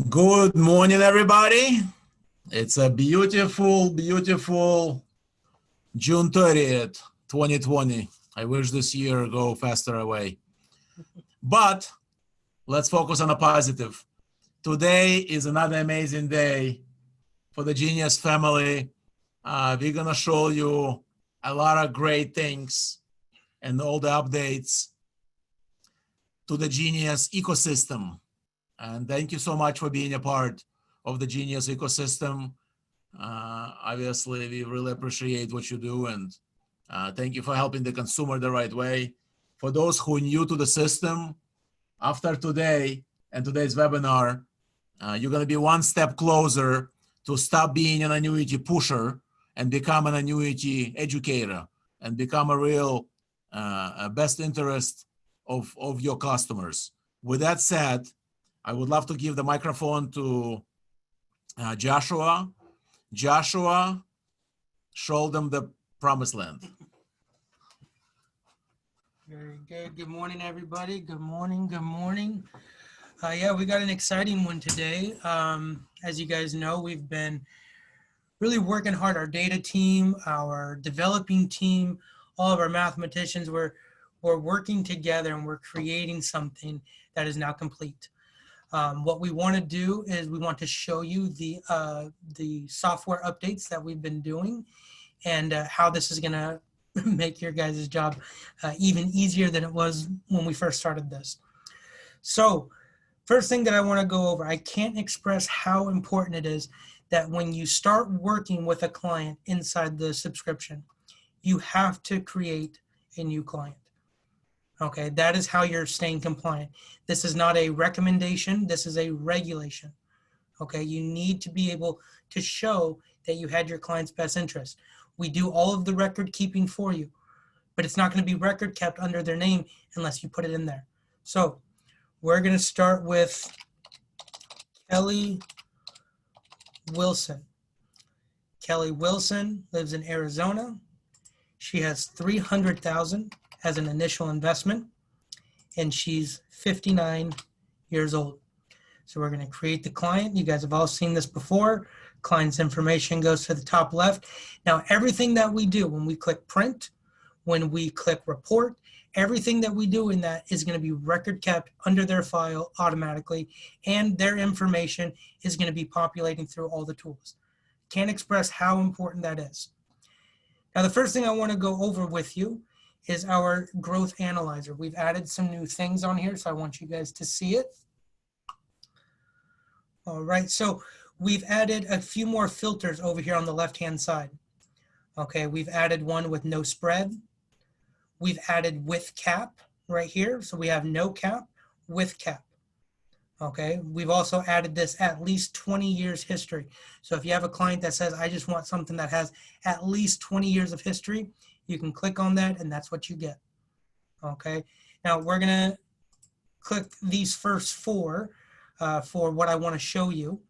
Good morning, everybody. It's a beautiful, beautiful June 30th, 2020. I wish this year go faster away. But let's focus on the positive. Today is another amazing day for the Genius family. We're going to show you a lot of great things and all the updates to the Genius ecosystem. And thank you so much for being a part of the Genius ecosystem. Obviously, we really appreciate what you do, and thank you for helping the consumer the right way. For those who are new to the system, after today and today's webinar, you're going to be one step closer to stop being an annuity pusher and become an annuity educator and become a real best interest of your customers. With that said, I would love to give the microphone to Joshua. Joshua, show them the promised land. Very good. Good morning, everybody. Good morning. Good morning. Yeah, we got an exciting one today. As you guys know, we've been really working hard. Our data team, our developing team, all of our mathematicians, we're working together and we're creating something that is now complete. What we want to do is we want to show you the software updates that we've been doing and how this is going to make your guys' job even easier than it was when we first started this. So first thing that I want to go over, I can't express how important it is that when you start working with a client inside the subscription, you have to create a new client. Okay, that is how you're staying compliant. This is not a recommendation, this is a regulation. Okay, you need to be able to show that you had your client's best interest. We do all of the record keeping for you, but it's not going to be record kept under their name unless you put it in there. So we're going to start with Kelly Wilson. Kelly Wilson lives in Arizona. She has $300,000 as an initial investment, and she's 59 years old. So we're going to create the client. You guys have all seen this before. Client's information goes to the top left. Now, everything that we do when we click print, when we click report, everything that we do in that is going to be record kept under their file automatically, and their information is going to be populating through all the tools. Can't express how important that is. Now, the first thing I want to go over with you is our growth analyzer. We've added some new things on here, so I want you guys to see it. All right, so we've added a few more filters over here on the left-hand side. Okay, we've added one with no spread. We've added with cap right here, so we have no cap, with cap. Okay, we've also added this at least 20 years history. So if you have a client that says, I just want something that has at least 20 years of history, you can click on that and that's what you get. Okay, now we're gonna click these first four for what I want to show you.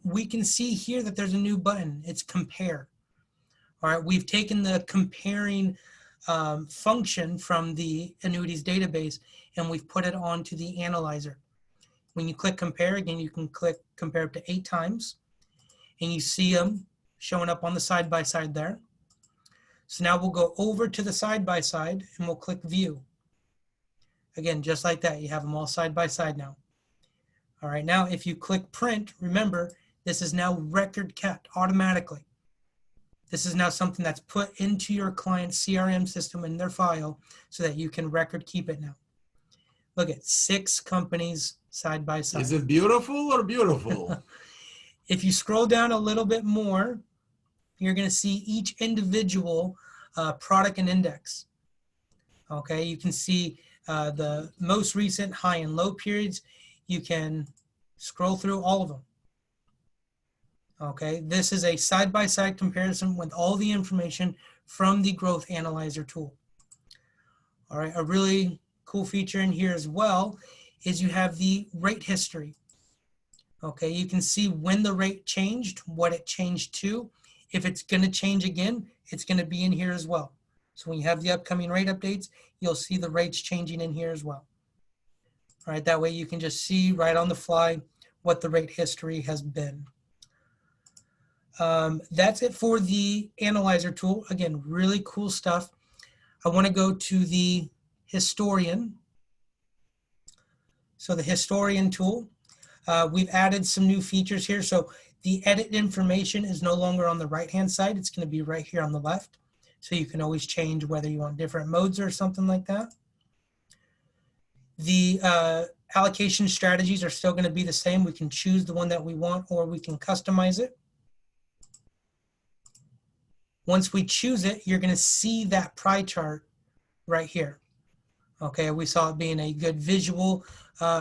We can see here that there's a new button. It's compare. All right, we've taken the comparing function from the annuities database and we've put it onto the analyzer. When you click compare, again, you can click compare up to 8 times and you see them showing up on the side-by-side there. So now we'll go over to the side-by-side and we'll click view. Again, just like that, you have them all side-by-side now. All right, now if you click print, remember, this is now record kept automatically. This is now something that's put into your client's CRM system in their file so that you can record keep it now. Look at 6 companies side-by-side. Is it beautiful or beautiful? If you scroll down a little bit more, you're going to see each individual product and index. Okay, you can see the most recent high and low periods. You can scroll through all of them. Okay, this is a side-by-side comparison with all the information from the Growth Analyzer tool. All right, a really cool feature in here as well is you have the rate history. Okay, you can see when the rate changed, what it changed to. If it's going to change again, it's going to be in here as well. So when you have the upcoming rate updates, you'll see the rates changing in here as well. All right, that way you can just see right on the fly what the rate history has been. That's it for the analyzer tool. Again, really cool stuff. I want to go to the historian. So the historian tool, we've added some new features here. So the edit information is no longer on the right-hand side. It's going to be right here on the left. So you can always change whether you want different modes or something like that. The allocation strategies are still going to be the same. We can choose the one that we want, or we can customize it. Once we choose it, you're going to see that pie chart right here. Okay, we saw it being a good visual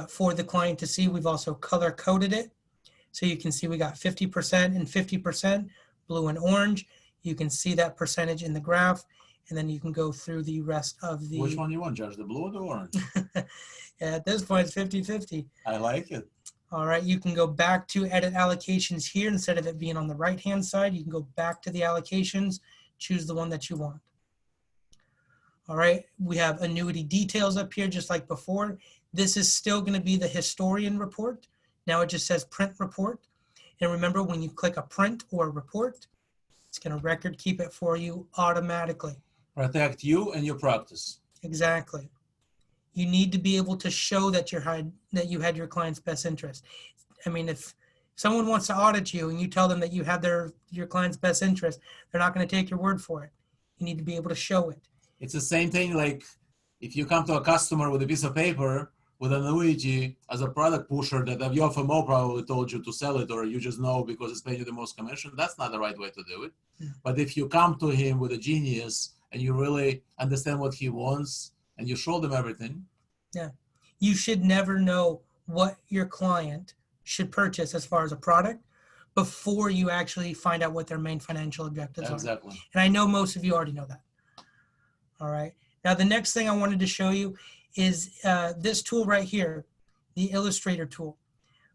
for the client to see. We've also color coded it. So you can see we got 50% and 50%, blue and orange. You can see that percentage in the graph, and then you can go through the rest of the... Which one you want, Josh, the blue or the orange? Yeah, at this point, it's 50-50. I like it. All right, you can go back to edit allocations here. Instead of it being on the right-hand side, you can go back to the allocations, choose the one that you want. All right, we have annuity details up here just like before. This is still going to be the historian report. Now it just says print report. And remember, when you click a print or a report, it's going to record keep it for you automatically. Protect you and your practice. Exactly. You need to be able to show that you had your client's best interest. I mean, if someone wants to audit you and you tell them that you had your client's best interest, they're not going to take your word for it. You need to be able to show it. It's the same thing like if you come to a customer with a piece of paper with an annuity as a product pusher that your FMO probably told you to sell it, or you just know because it's paying you the most commission, that's not the right way to do it. Yeah. But if you come to him with a genius and you really understand what he wants and you show them everything. Yeah. You should never know what your client should purchase as far as a product before you actually find out what their main financial objectives are. Exactly. And I know most of you already know that. All right. Now, the next thing I wanted to show you is this tool right here, the Illustrator Tool.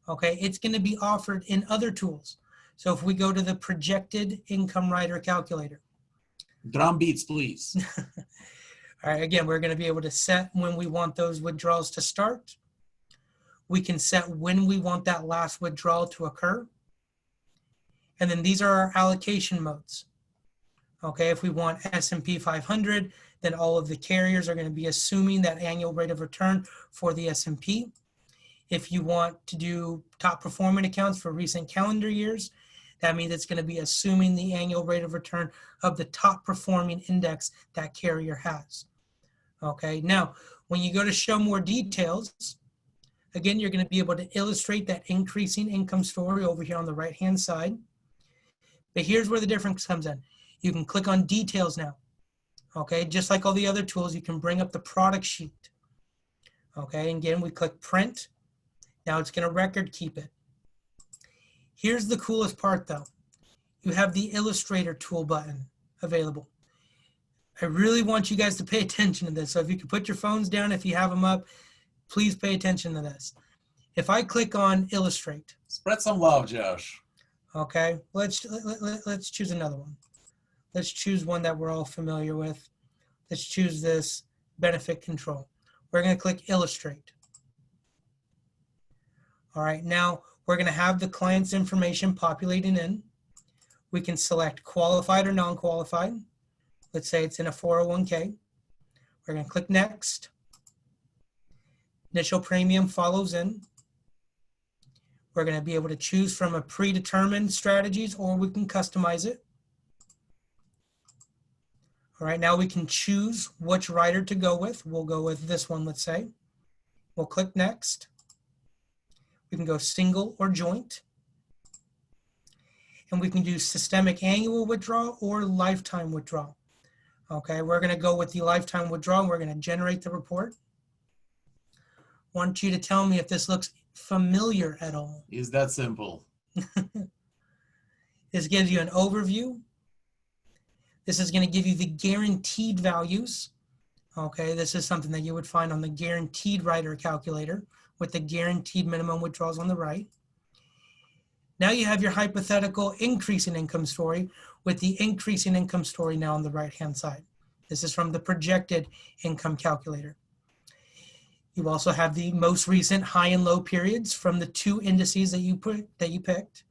Okay. It's going to be offered in other tools. So if we go to the projected income rider calculator. Drum beats, please. All right, again, we're going to be able to set when we want those withdrawals to start. We can set when we want that last withdrawal to occur. And then these are our allocation modes. Okay, if we want S&P 500, then all of the carriers are going to be assuming that annual rate of return for the S&P. If you want to do top performing accounts for recent calendar years, that means it's going to be assuming the annual rate of return of the top performing index that carrier has. Okay, now when you go to show more details, again, you're going to be able to illustrate that increasing income story over here on the right-hand side. But here's where the difference comes in. You can click on details now. Okay, just like all the other tools, you can bring up the product sheet. Okay, and again, we click print. Now it's going to record keep it. Here's the coolest part though. You have the Illustrator Tool button available. I really want you guys to pay attention to this. So if you can put your phones down, if you have them up, please pay attention to this. If I click on Illustrate. Spread some love, Josh. Okay, let's choose another one. Let's choose one that we're all familiar with. Let's choose this benefit control. We're going to click Illustrate. All right, now we're going to have the client's information populating in. We can select qualified or non-qualified. Let's say it's in a 401k. We're going to click Next. Initial premium follows in. We're going to be able to choose from a predetermined strategies, or we can customize it. All right, now we can choose which rider to go with. We'll go with this one, let's say. We'll click Next. We can go single or joint. And we can do systemic annual withdrawal or lifetime withdrawal. Okay, we're going to go with the lifetime withdrawal. We're going to generate the report. Want you to tell me if this looks familiar at all. Is that simple? This gives you an overview. This is going to give you the guaranteed values. Okay, this is something that you would find on the guaranteed rider calculator with the guaranteed minimum withdrawals on the right. Now you have your hypothetical increase in income story with the increase in income story now on the right-hand side. This is from the projected income calculator. You also have the most recent high and low periods from the two indices that you picked.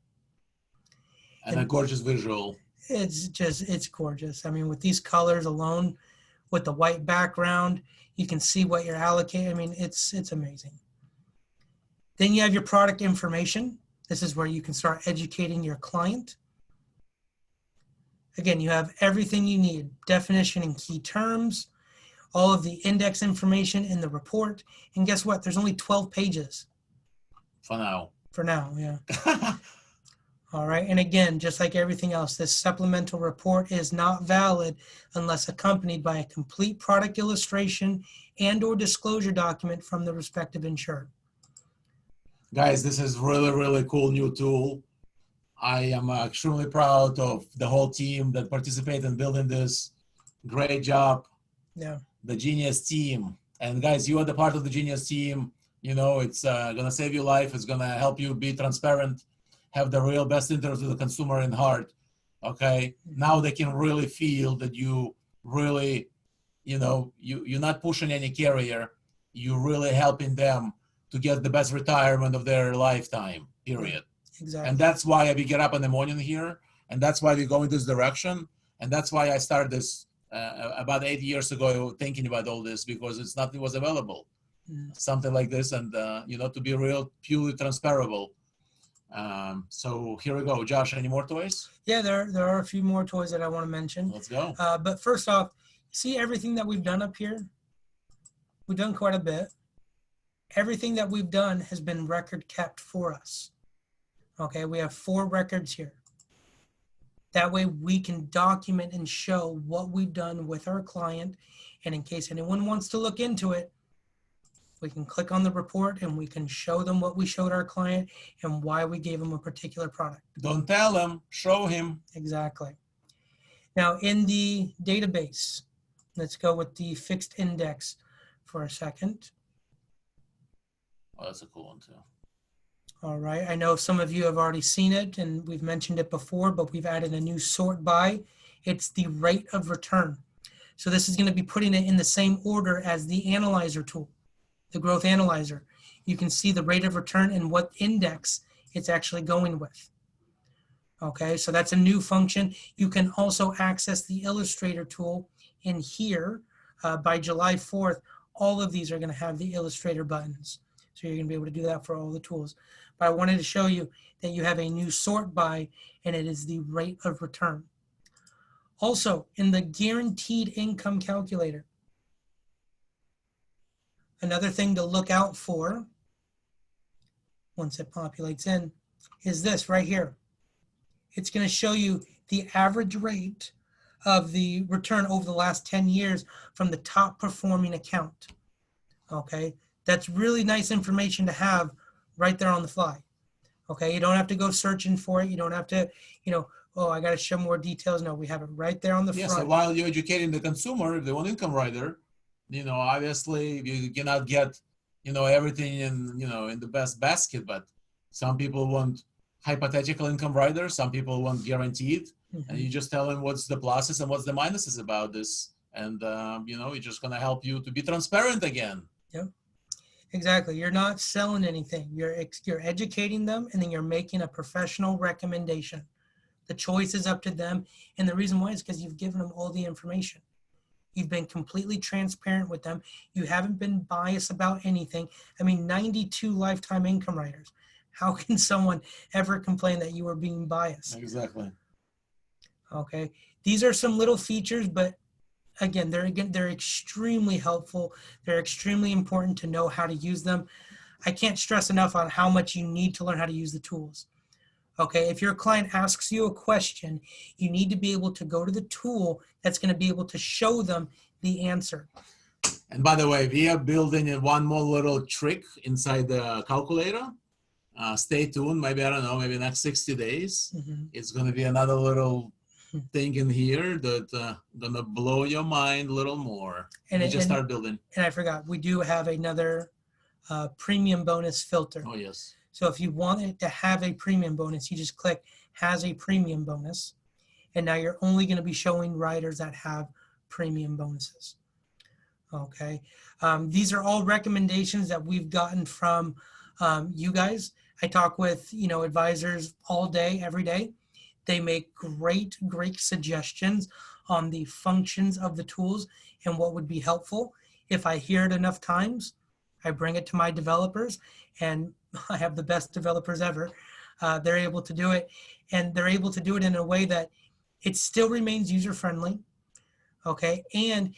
And a gorgeous visual. It's gorgeous. I mean, with these colors alone, with the white background, you can see what you're allocating. I mean, it's amazing. Then you have your product information. This is where you can start educating your client. Again, you have everything you need: definition and key terms, all of the index information in the report. And guess what? There's only 12 pages. For now. For now, yeah. All right. And again, just like everything else, this supplemental report is not valid unless accompanied by a complete product illustration and or disclosure document from the respective insured. Guys, this is really, really cool new tool. I am extremely proud of the whole team that participated in building this. Great job. Yeah. The Genius team. And guys, you are the part of the Genius team. You know, it's going to save your life. It's going to help you be transparent, have the real best interest of the consumer in heart. Okay. Now they can really feel that you really, you know, you're not pushing any carrier. You're really helping them to get the best retirement of their lifetime, period. Exactly. And that's why we get up in the morning here. And that's why we go in this direction. And that's why I started this about 8 years ago, thinking about all this, because it's nothing was available. Something like this. And, you know, to be real, purely transferable. So here we go. Josh, any more toys? Yeah, there are a few more toys that I want to mention. Let's go. But first off, see everything that we've done up here? We've done quite a bit. Everything that we've done has been record kept for us. Okay, we have 4 records here. That way we can document and show what we've done with our client. And in case anyone wants to look into it, we can click on the report and we can show them what we showed our client and why we gave them a particular product. Don't tell him, show him. Exactly. Now in the database, let's go with the fixed index for a second. Oh, that's a cool one too. All right, I know some of you have already seen it and we've mentioned it before, but we've added a new sort by. It's the rate of return. So this is going to be putting it in the same order as the analyzer tool, the growth analyzer. You can see the rate of return and what index it's actually going with. Okay, so that's a new function. You can also access the Illustrator tool in here. By July 4th, all of these are going to have the Illustrator buttons. So you're going to be able to do that for all the tools. But I wanted to show you that you have a new sort by, and it is the rate of return. Also, in the guaranteed income calculator, another thing to look out for, once it populates in, is this right here. It's going to show you the average rate of the return over the last 10 years from the top performing account. Okay, that's really nice information to have right there on the fly. Okay, you don't have to go searching for it. You don't have to, you know, oh, I got to show more details. No, we have it right there on the front. So while you're educating the consumer, if they want income rider, you know, obviously you cannot get, you know, everything in, you know, in the best basket, but some people want hypothetical income rider, some people want guaranteed, and you just tell them what's the pluses and what's the minuses about this. And, you know, it's just going to help you to be transparent again. Yep. Exactly. You're not selling anything. You're educating them, and then you're making a professional recommendation. The choice is up to them. And the reason why is because you've given them all the information. You've been completely transparent with them. You haven't been biased about anything. I mean, 92 lifetime income riders. How can someone ever complain that you were being biased? Exactly. Okay. These are some little features, but again, they're extremely helpful. They're extremely important to know how to use them. I can't stress enough on how much you need to learn how to use the tools. Okay, if your client asks you a question, you need to be able to go to the tool that's going to be able to show them the answer. And by the way, we are building one more little trick inside the calculator. Stay tuned. Maybe, I don't know, maybe next 60 days. It's going to be another little thing in here that gonna blow your mind a little more. And we just start building. And I forgot, we do have another premium bonus filter. Oh yes. So if you want it to have a premium bonus, you just click has a premium bonus, and now you're only going to be showing riders that have premium bonuses. Okay. These are all recommendations that we've gotten from you guys. I talk with, advisors all day, every day. They make great, great suggestions on the functions of the tools and what would be helpful. If I hear it enough times, I bring it to my developers, and I have the best developers ever. They're able to do it, and they're able to do it in a way that it still remains user-friendly, okay? And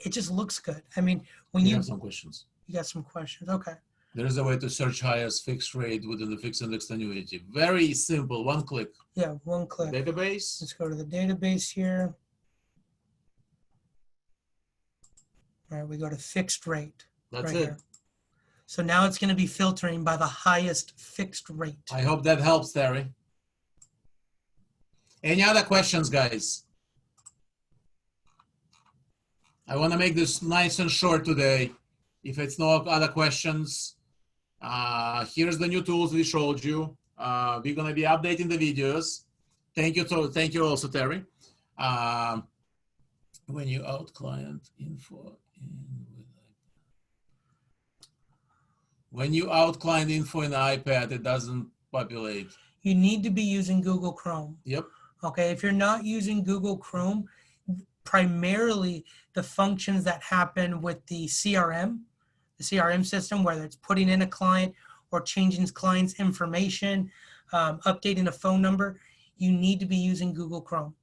it just looks good. I mean, when We you have some questions. you got some questions, okay? There is a way to search highest fixed rate within the fixed index annuity. Very simple, one click. Yeah, one click. Database. Let's go to the database here. All right, we go to fixed rate. That's right it. Here. So now it's going to be filtering by the highest fixed rate. I hope that helps, Terry. Any other questions, guys? I want to make this nice and short today. If it's no other questions, here's the new tools we showed you. We're going to be updating the videos. Thank you also, Terry. When you out client info when you out client info in the iPad, it doesn't populate. You need to be using Google Chrome. Yep. Okay, if you're not using Google Chrome, primarily the functions that happen with the CRM system, whether it's putting in a client or changing client's information, updating a phone number, you need to be using Google Chrome.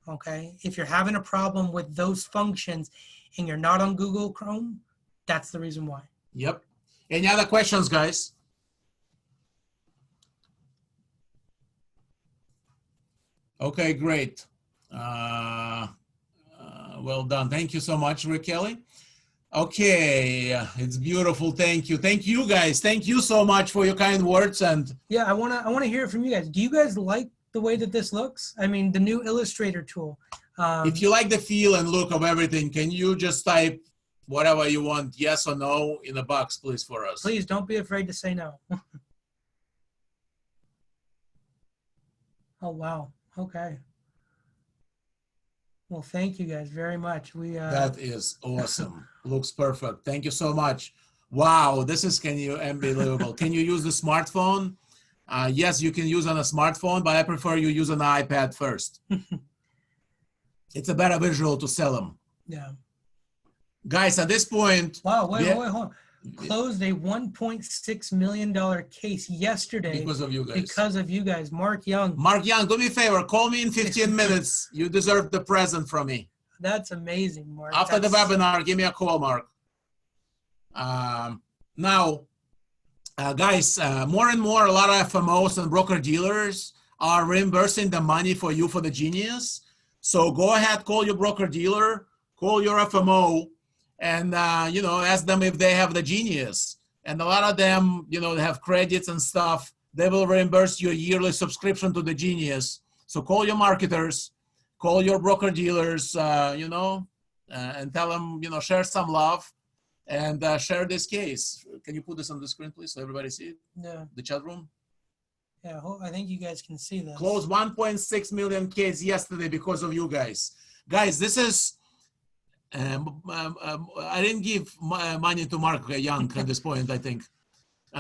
Okay, if you're having a problem with those functions and you're not on Google Chrome, that's the reason why. Yep. Any other questions, guys? Okay, great. Well done. Thank you so much, Rick Kelly. Okay, it's beautiful. Thank you. Thank you, guys. Thank you so much for your kind words. And yeah, I wanna hear it from you guys. Do you guys like the way that this looks? I mean, the new Illustrator tool. If you like the feel and look of everything, can you just type whatever you want, yes or no, in the box, please, for us? Please don't be afraid to say no. Oh, wow. Okay. Well, thank you guys very much. That is awesome. Looks perfect. Thank you so much. Wow, this is unbelievable. Can you use the smartphone? Yes, you can use on a smartphone, but I prefer you use an iPad first. It's a better visual to sell them. Yeah. Guys, at this point. Wow, wait, hold on. Closed a $1.6 million case yesterday. Because of you guys. Because of you guys. Mark Young. Mark Young, do me a favor. Call me in 15 minutes. You deserve the present from me. That's amazing, Mark. After the webinar, give me a call, Mark. Now, guys, more and more, a lot of FMOs and broker-dealers are reimbursing the money for you for the Genius. So go ahead, call your broker-dealer, call your FMO, and ask them if they have the Genius. And a lot of them, they have credits and stuff. They will reimburse your yearly subscription to the Genius. So call your marketers, call your broker dealers, and tell them, share some love and share this case. Can you put this on the screen, please, so everybody see it? Yeah. The chat room. Yeah, I think you guys can see this. Closed 1.6 million case yesterday because of you guys. Guys, this is. I didn't give money to Mark Young at this point, I think,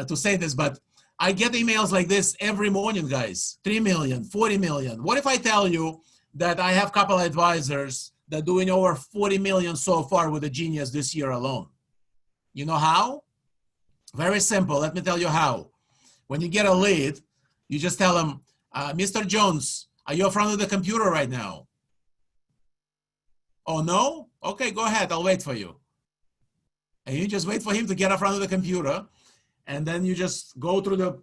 to say this, but I get emails like this every morning, guys. 3 million, 40 million. What if I tell you that I have a couple of advisors that are doing over 40 million so far with the Genius this year alone? You know how? Very simple. Let me tell you how. When you get a lead, you just tell them, Mr. Jones, are you in front of the computer right now? Oh, no? Okay, go ahead. I'll wait for you. And you just wait for him to get in front of the computer. And then you just go through the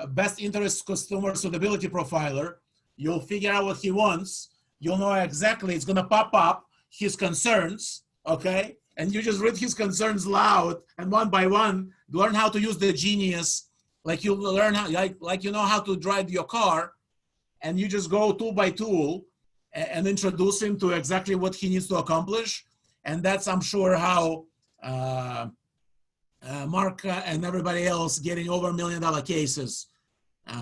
best interest consumer suitability profiler. You'll figure out what he wants. You'll know exactly. It's going to pop up his concerns, okay? And you just read his concerns loud. And one by one, learn how to use the Genius. Like you learn how, like you know how to drive your car. And you just go tool by tool and introduce him to exactly what he needs to accomplish. And that's, I'm sure, how Mark and everybody else getting over $1 million cases.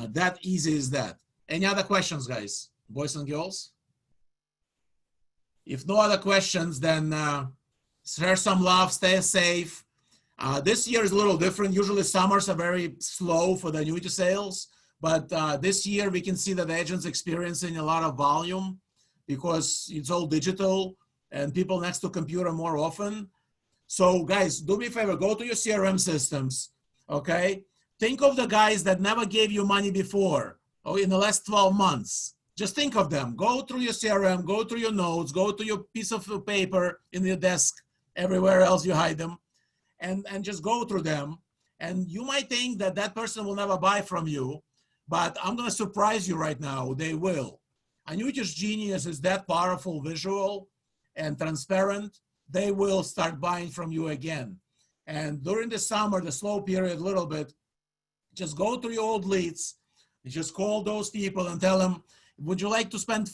That easy is that. Any other questions, guys, boys and girls? If no other questions, then Share some love, stay safe. This year is a little different. Usually summers are very slow for the annuity sales, but this year we can see that the agents experiencing a lot of volume because it's all digital and people next to computer more often. So guys, do me a favor, go to your CRM systems, okay? Think of the guys that never gave you money before, or in the last 12 months. Just think of them. Go through your CRM, go through your notes, go to your piece of paper in your desk, everywhere else you hide them, and just go through them. And you might think that that person will never buy from you, but I'm gonna surprise you right now, they will. Annuities Genius is that powerful, visual, and transparent. They will start buying from you again. And during the summer, the slow period a little bit, just go through your old leads, just call those people and tell them, would you like to spend,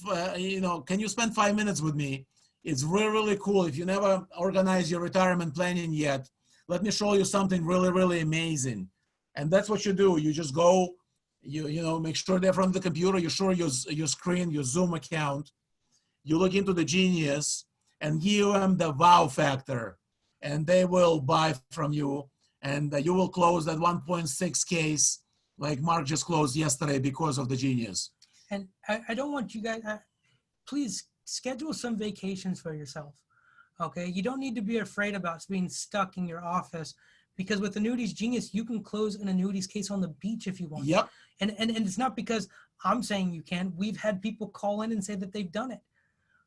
can you spend 5 minutes with me? It's really, really cool. If you never organize your retirement planning yet, let me show you something really, really amazing. And that's what you do. You just go, make sure they're from the computer, you show your screen, your Zoom account, you look into the Genius and give them the wow factor, and they will buy from you, and you will close that 1.6 case like Mark just closed yesterday because of the Genius. And I don't want you guys, please schedule some vacations for yourself, okay? You don't need to be afraid about being stuck in your office, because with Annuities Genius, you can close an annuities case on the beach if you want. Yep. And it's not because I'm saying you can. We've had people call in and say that they've done it,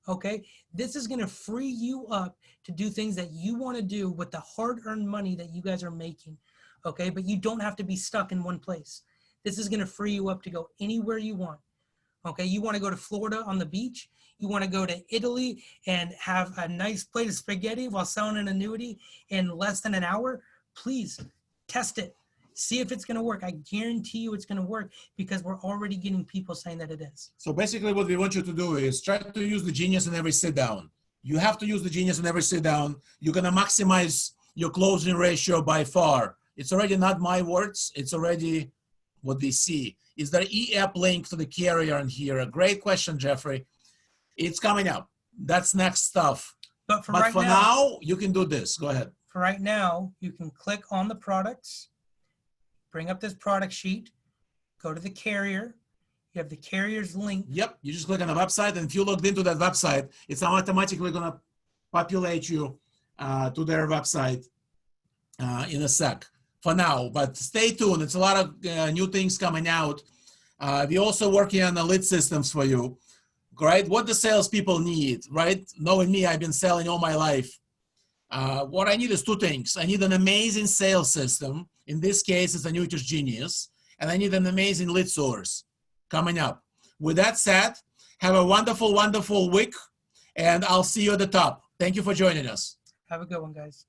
okay? This is gonna free you up to do things that you wanna do with the hard-earned money that you guys are making, okay? But you don't have to be stuck in one place. This is gonna free you up to go anywhere you want. Okay, you want to go to Florida on the beach, you want to go to Italy and have a nice plate of spaghetti while selling an annuity in less than an hour, please test it. See if it's going to work. I guarantee you it's going to work, because we're already getting people saying that it is. So basically what we want you to do is try to use the Genius in every sit down. You have to use the Genius in every sit down. You're going to maximize your closing ratio by far. It's already not my words. It's already what we see. Is there e-app link to the carrier in here? A great question, Jeffrey. It's coming up. That's next stuff. But for right now, you can do this. Go ahead. For right now, you can click on the products, bring up this product sheet, go to the carrier. You have the carrier's link. Yep. You just click on the website, and if you logged into that website, it's automatically going to populate you to their website in a sec. For now, but stay tuned. It's a lot of new things coming out. We're also working on the lead systems for you, right? What the salespeople need, right? Knowing me, I've been selling all my life. What I need is two things. I need an amazing sales system. In this case, it's Annuities Genius. And I need an amazing lead source coming up. With that said, have a wonderful, wonderful week. And I'll see you at the top. Thank you for joining us. Have a good one, guys.